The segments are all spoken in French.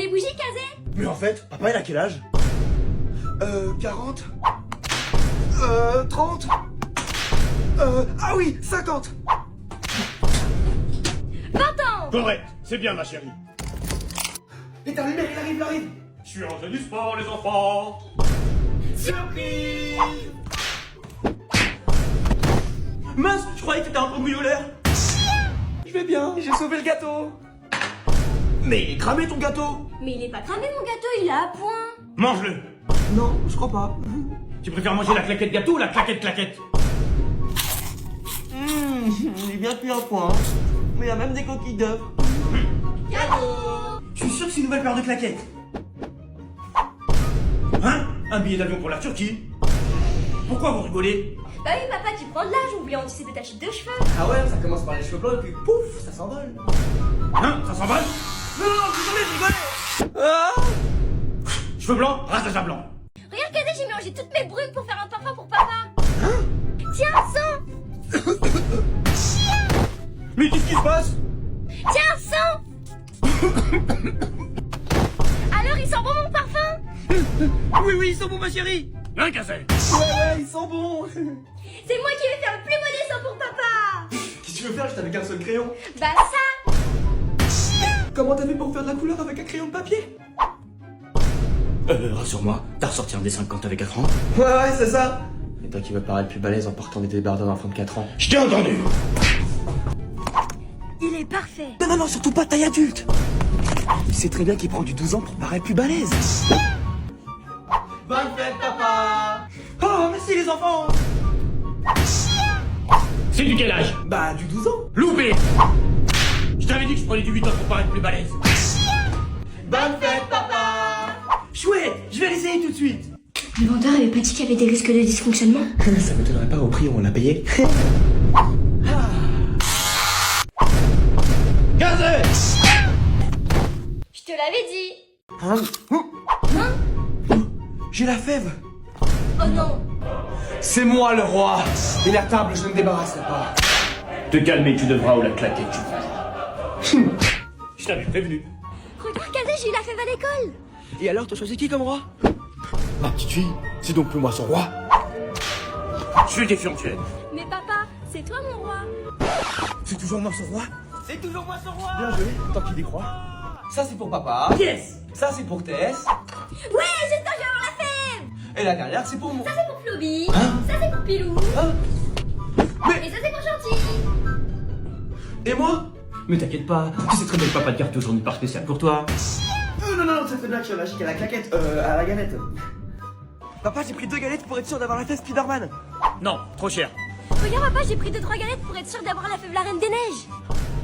les bougies, Kazé? Mais en fait, papa il a quel âge? 40? 30? Ah oui, 50! 20 ans! Correct, c'est bien ma chérie. Et t'as allumé, il arrive! Je suis rentré du sport les enfants. Surprise! Mince, je croyais que t'étais un cambrioleur. Je vais bien, j'ai sauvé le gâteau. Mais il est cramé ton gâteau. Mais il est pas cramé mon gâteau, il est à point. Mange-le. Non, je crois pas. Tu préfères manger la claquette gâteau ou la claquette claquette? Il est bien cuit à point. Mais il y a même des coquilles d'œufs. Cadeau! Je suis sûr que c'est une nouvelle paire de claquettes. Hein? Un billet d'avion pour la Turquie? Pourquoi vous rigolez? Bah oui, papa, tu prends de l'âge, oubliant tu sais de ta chute de cheveux. Ah ouais, ça commence par les cheveux blancs et puis pouf, ça s'envole. Hein? Ça s'emballe? Non, je rigolais. Ah! Cheveux blancs, rasage à blanc. Regarde, Kazé, j'ai mélangé toutes mes brumes pour faire un parfum pour papa. Tiens, sens! Mais qu'est-ce qui se passe? Tiens, sens! Alors, il sent bon mon parfum? Oui, ils sont bons ma chérie. Hein, Kazé? Ouais, ils sont bons. C'est moi qui vais faire le plus beau dessin pour papa! Qu'est-ce que tu veux faire? Je t'avais qu'un seul crayon. Bah ça! Comment t'as fait pour faire de la couleur avec un crayon de papier? Rassure-moi, t'as ressorti un dessin quand t'avais 4 ans? Ouais, c'est ça. Et toi qui veux paraître plus balèze en portant des débardeurs d'enfant de 4 ans. Je t'ai entendu. Il est parfait! Non, surtout pas taille adulte. Il sait très bien qu'il prend du 12 ans pour paraître plus balèze. Bonne fête, papa. Oh, merci les enfants. C'est du quel âge? Bah, du 12 ans. Loupé. Je t'avais dit que je prenais du 8 ans pour paraître plus balèze. Bonne fête, papa. Chouette, je vais l'essayer tout de suite. Le vendeur avait pas dit qu'il y avait des risques de dysfonctionnement? Ça m'étonnerait pas au prix où on l'a payé. Kazé! Je te l'avais dit! J'ai la fève. Oh non! C'est moi le roi. Et la table, je ne débarrasserai pas. Te calmer, tu devras ou la claquette, tu vois. Je t'avais prévenu. Regarde, Kazé, j'ai eu la fève à l'école! Et alors, t'as choisi qui comme roi? Ma petite fille, c'est donc plus moi son roi. Je suis défiant, tu es. Mais papa, c'est toi mon roi! C'est toujours moi son roi? C'est toujours moi ce roi! Bien joué, tant qu'il y croit. Ça c'est pour papa. Yes! Ça c'est pour Tess. Ouais, j'espère que je vais avoir la fève! Et la dernière c'est pour moi. Ça c'est pour Floby! Ça c'est pour Pilou! Mais... Et ça c'est pour Chantilly! Et moi? Mais t'inquiète pas, tu sais très bien que papa te garde toujours une part spéciale pour toi. Non, c'est très bien qu'il y en a magique à la claquette. À la galette. Papa, j'ai pris 2 galettes pour être sûr d'avoir la fève Spider-Man. Non, trop cher. Regarde papa, j'ai pris 2-3 galettes pour être sûr d'avoir la fève la Reine des Neiges!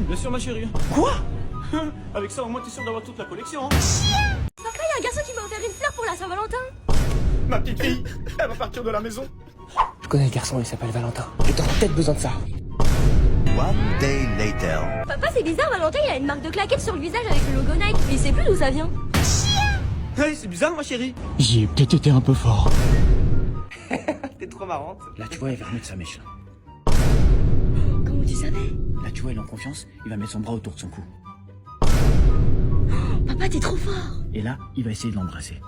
Bien sûr, ma chérie. Quoi? Avec ça, au moins, t'es sûr d'avoir toute la collection. Papa, il y a un garçon qui m'a offert une fleur pour la Saint-Valentin! Ma petite fille, elle va partir de la maison. Je connais le garçon, il s'appelle Valentin. Et t'auras peut-être besoin de ça. One day later. Papa, c'est bizarre, Valentin il a une marque de claquette sur le visage avec le logo Nike, mais il sait plus d'où ça vient. Hey, c'est bizarre ma chérie. J'y ai peut-être été un peu fort. T'es trop marrante. Là, tu vois, il va remettre sa mèche. Comment tu savais? Là, tu vois, il est en confiance, il va mettre son bras autour de son cou. Papa, t'es trop fort! Et là, il va essayer de l'embrasser.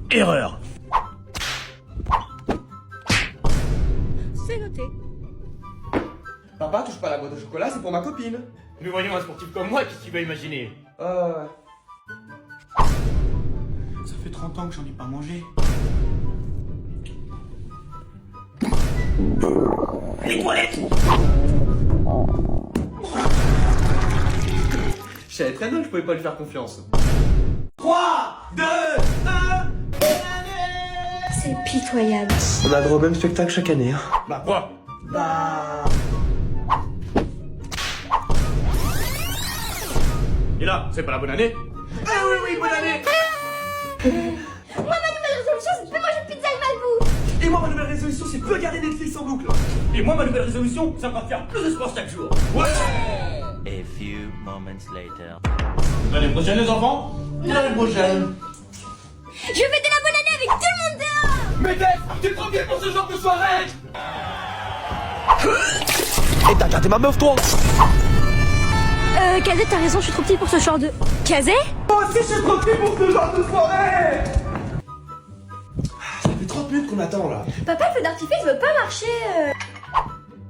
Erreur! C'est noté. Papa, touche pas la boîte de chocolat, c'est pour ma copine. Nous voyons un sportif comme moi, qu'est-ce qu'il va imaginer? Ça fait 30 ans que j'en ai pas mangé. Les toilettes! Je savais très bien que je pouvais pas lui faire confiance. 3, 2, 1... C'est pitoyable. On a droit au même spectacle chaque année. Hein. Bah quoi? Bah... Et là, c'est pas la bonne année? Ah oui, bonne année. Moi, ma nouvelle résolution, c'est de plus manger de pizza et Malbouffe! Et moi, ma nouvelle résolution, c'est plus regarder Netflix en boucle. Et moi, ma nouvelle résolution, ça va faire plus de sport chaque jour. Ouais! A few moments later. L'année prochaine, les enfants? L'année prochaine. Je vais fêter la bonne année avec tout le monde dehors! Mais t'es trop bien pour ce genre de soirée. Et t'as gardé ma meuf, toi? Cadet, t'as raison, je suis trop petit pour ce genre de... Kazé? Moi aussi, je suis trop triste pour ce genre de soirée. Ça fait 30 minutes qu'on attend, là. Papa, le feu d'artifice veut pas marcher.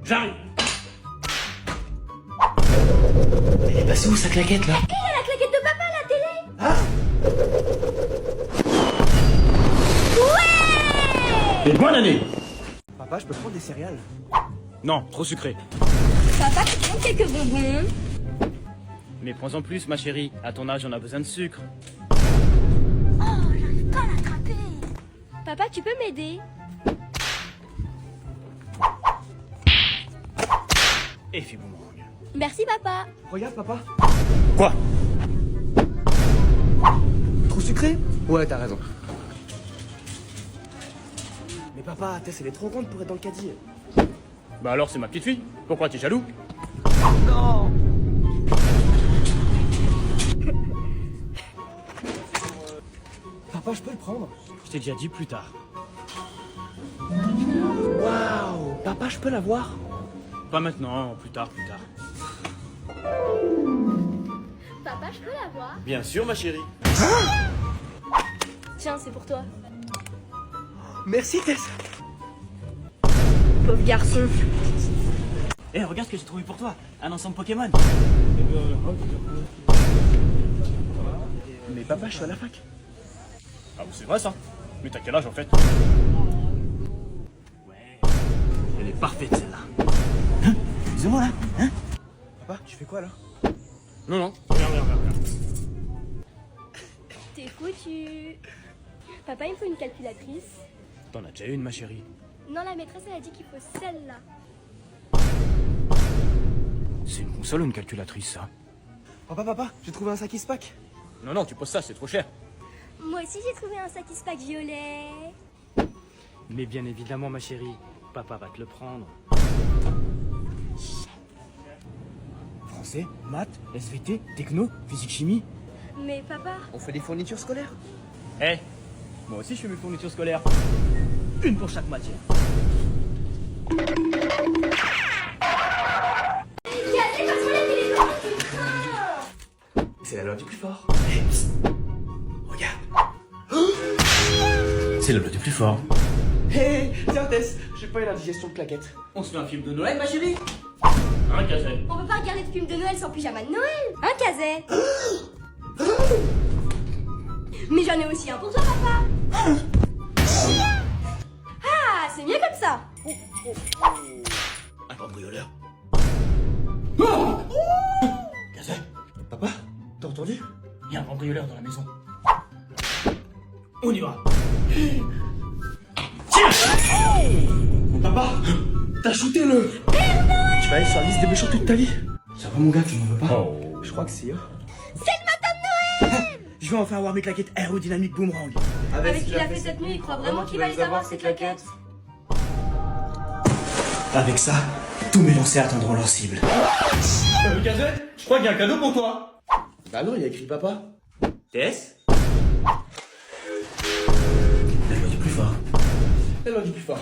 J'arrive. Elle est passée où, sa claquette, là? Il y a la claquette de papa à la télé. Hein? Et bonne année. Papa, je peux prendre des céréales? Non, trop sucré. Papa, tu prends quelques bonbons? Mais prends-en plus, ma chérie. À ton âge, on a besoin de sucre. Oh, j'arrive pas à l'attraper. Papa, tu peux m'aider? Effet boomerang. Merci, papa. Regarde, papa. Quoi? Trop sucré? Ouais, t'as raison. Mais papa, Tess, elle est trop grande pour être dans le caddie. Bah alors, c'est ma petite fille. Pourquoi t'es jaloux? Non! Papa, je peux le prendre? Je t'ai déjà dit plus tard. Waouh! Papa, je peux l'avoir? Pas maintenant, plus tard, plus tard. Papa, je peux l'avoir? Bien sûr, ma chérie. Tiens, c'est pour toi. Merci, Tess! Pauvre garçon. Eh, regarde ce que j'ai trouvé pour toi. Un ensemble Pokémon. Mais papa, je suis à la fac. Ah, c'est vrai ça. Mais t'as quel âge en fait? Ouais. Elle est parfaite celle-là. Hein? Excusez-moi là. Hein? Papa, tu fais quoi, là? Non, non. Regarde. T'es foutu. Papa, il me faut une calculatrice. T'en as déjà une, ma chérie. Non, la maîtresse, elle a dit qu'il faut celle-là. C'est une console ou une calculatrice, ça? Papa, j'ai trouvé un sac Ispac. Non, non, tu poses ça, c'est trop cher. Moi aussi, j'ai trouvé un sac Ispac violet. Mais bien évidemment, ma chérie. Papa va te le prendre. Français, maths, SVT, techno, physique, chimie. Mais papa... On fait des fournitures scolaires. Eh, moi aussi je fais mes fournitures scolaires. Une pour chaque matière. Kazé, passe-moi la télécommande, putain. C'est la loi du plus fort. Regarde. C'est le bleu du plus fort. Hé, tiens, Tess, j'ai pas eu l'indigestion de claquettes. On se fait un film de Noël, ma chérie? Hein, Kazé? On peut pas regarder de film de Noël sans pyjama de Noël. Hein, Kazé? Mais j'en ai aussi un pour toi, papa. Ah, c'est mieux comme ça. Un cambrioleur. Kazé, Papa, t'as entendu? il y a un cambrioleur dans la maison. On y va. Papa, t'as shooté le... Tu vas aller sur la liste des méchants toute ta vie. Ça va, mon gars, tu m'en veux pas? Je crois que c'est... C'est le matin de Noël. Je vais enfin avoir mes claquettes aérodynamiques boomerang. Avec ce qu'il a fait cette nuit, il croit vraiment qu'il va les avoir, ces claquettes. Avec ça, tous mes lancers atteindront leur cible. Kazé, je crois qu'il y a un cadeau pour toi. Bah non, il y a écrit papa. TS? La loi du plus fort. La loi du plus fort.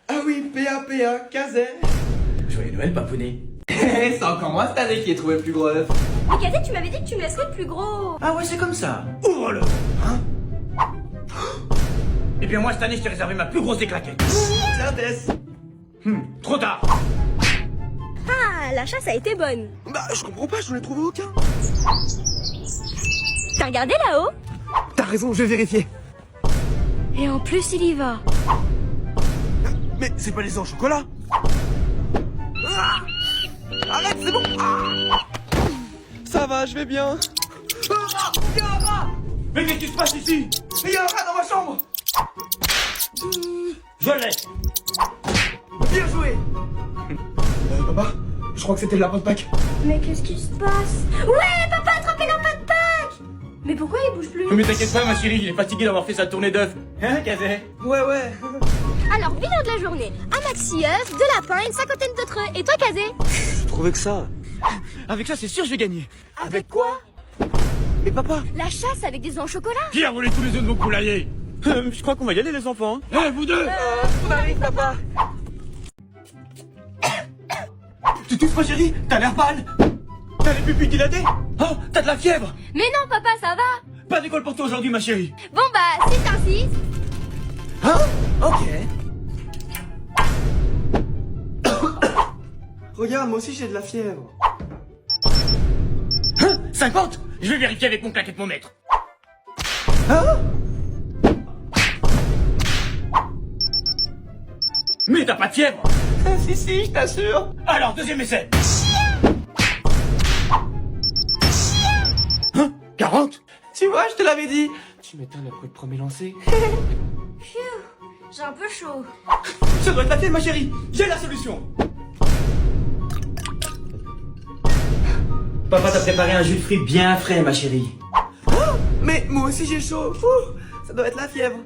Ah oui, PA, Kazé. Joyeux Noël, papounet. C'est encore moi cette année qui ai trouvé le plus gros œuf. Mais Kazé, tu m'avais dit que tu me laisserais le plus gros. Ah ouais, c'est comme ça. Ouvre-le. Hein? Et bien moi, cette année, je t'ai réservé ma plus grosse des claquettes. Tiens, Tess. Trop tard. Ah, la chasse a été bonne. Bah, je comprends pas, je n'en ai trouvé aucun. T'as regardé là-haut? T'as raison, je vais vérifier. Et en plus, il y va. Mais c'est pas les œufs au chocolat. Ah, arrête, c'est bon. Ah, ça va, je vais bien. Ah, il y a un rat. Mais qu'est-ce qui se passe ici? Il y a un rat dans ma chambre. Je l'ai. Bien joué. Papa, je crois que c'était le lapin de Pâques. Mais qu'est-ce qui se passe? Ouais, papa a attrapé la patte de Pâques. Mais pourquoi il bouge plus? Mais t'inquiète pas, ma chérie, il est fatigué d'avoir fait sa tournée d'œufs. Hein, Kazé? Ouais. Alors, bilan de la journée. Un maxi œuf, 2 lapins et une cinquantaine d'autres œufs. Et toi, Kazé? Je trouvais que ça. Avec ça, c'est sûr, je vais gagner. Avec quoi? Mais papa. La chasse avec des œufs en chocolat. Qui a volé tous les œufs de vos poulaillers? Je crois qu'on va y aller, les enfants. Eh, vous deux! On arrive, papa. Tu tousses, ma chérie? T'as l'air pâle. T'as les pupilles dilatées? Oh, t'as de la fièvre! Mais non, papa, ça va. Pas d'école pour toi aujourd'hui, ma chérie! Bon bah, si t'insistes. Hein? Ok. Regarde, moi aussi j'ai de la fièvre. Hein? 50? Je vais vérifier avec mon claquettemomètre. Hein? Mais t'as pas de fièvre? Si, je t'assure. Alors, deuxième essai. Hein? 40? Tu vois, je te l'avais dit. Tu m'étonnes après le premier lancé. J'ai un peu chaud. Ça doit être la fièvre, ma chérie! J'ai la solution! Papa t'a préparé un jus de fruits bien frais, ma chérie. Oh, mais moi aussi j'ai chaud. Ouh, ça doit être la fièvre.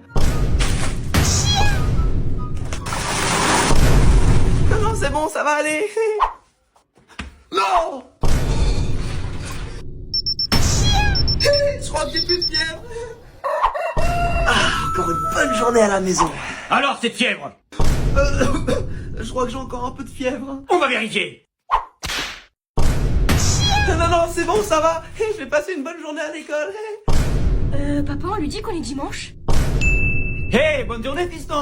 Non, c'est bon, ça va aller. Non! Je crois que j'ai plus de fièvre. Encore une bonne journée à la maison. Alors, cette fièvre? Je crois que j'ai encore un peu de fièvre. On va vérifier. Non, c'est bon, ça va. Je vais passer une bonne journée à l'école. Papa, on lui dit qu'on est dimanche. Hey, bonne journée, fiston!